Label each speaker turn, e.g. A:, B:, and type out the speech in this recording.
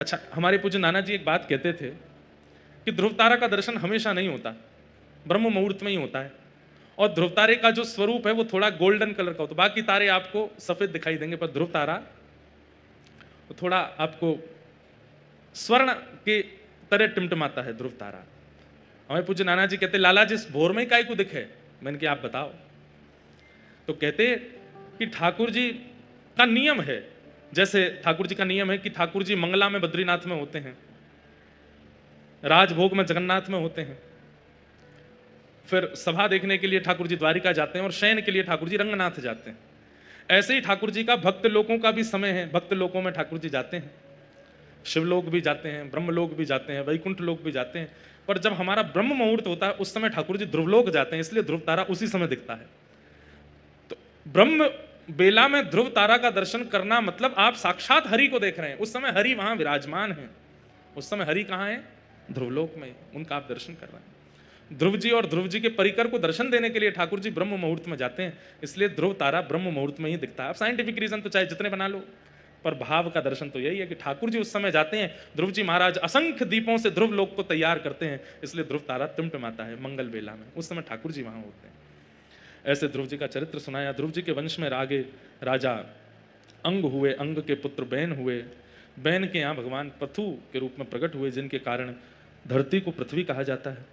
A: अच्छा, हमारे पूज्य नाना जी एक बात कहते थे कि ध्रुव तारा का दर्शन हमेशा नहीं होता, ब्रह्म मुहूर्त में ही होता है। और ध्रुव तारे का जो स्वरूप है वो थोड़ा गोल्डन कलर का होता है। बाकी तारे आपको सफेद दिखाई देंगे, पर ध्रुव तारा वो थोड़ा आपको स्वर्ण के तरह टिमटिमाता है ध्रुव तारा। हमारे पूज्य नाना जी कहते, लाला जिस भोर में काय को दिखे। मैंने कहा आप बताओ। तो कहते कि ठाकुर जी का नियम है, जैसे ठाकुर जी का नियम है कि ठाकुर जी मंगला में बद्रीनाथ में होते हैं, राजभोग में जगन्नाथ में होते हैं, फिर सभा देखने के लिए ठाकुर जी द्वारिका जाते हैं और शयन के लिए ठाकुर जी रंगनाथ जाते हैं। ऐसे ही ठाकुर जी का भक्त लोकों का भी समय है, भक्त लोकों में ठाकुर जी जाते हैं, शिवलोक भी जाते हैं, ब्रह्मलोक भी जाते हैं, वैकुंठ लोक भी जाते हैं। पर जब हमारा ब्रह्म मुहूर्त होता है उस समय ठाकुर जी ध्रुवलोक जाते हैं, इसलिए ध्रुव तारा उसी समय दिखता है। तो ब्रह्म बेला में ध्रुव तारा का दर्शन करना मतलब आप साक्षात हरि को देख रहे हैं। उस समय हरि वहां विराजमान है। उस समय हरि कहाँ है? ध्रुवलोक में, उनका आप दर्शन कर रहे हैं। ध्रुव जी और ध्रुव जी के परिकर को दर्शन देने के लिए ठाकुर जी ब्रह्म मुहूर्त में जाते हैं, इसलिए ध्रुव तारा ब्रह्म मुहूर्त में ही दिखता है। आप साइंटिफिक रीजन तो चाहे जितने बना लो, पर भाव का दर्शन तो यही है कि ठाकुर जी उस समय जाते हैं। ध्रुव जी महाराज असंख्य दीपों से ध्रुव लोक को तैयार करते हैं, इसलिए ध्रुव तारा टिमटिमाता है मंगल बेला में। उस समय ठाकुर जी वहां होते हैं। ऐसे ध्रुव जी का चरित्र सुनाया। ध्रुव जी के वंश में रागे राजा अंग हुए, अंग के पुत्र बैन हुए, बैन के यहाँ भगवान पृथु के रूप में प्रकट हुए, जिनके कारण धरती को पृथ्वी कहा जाता है।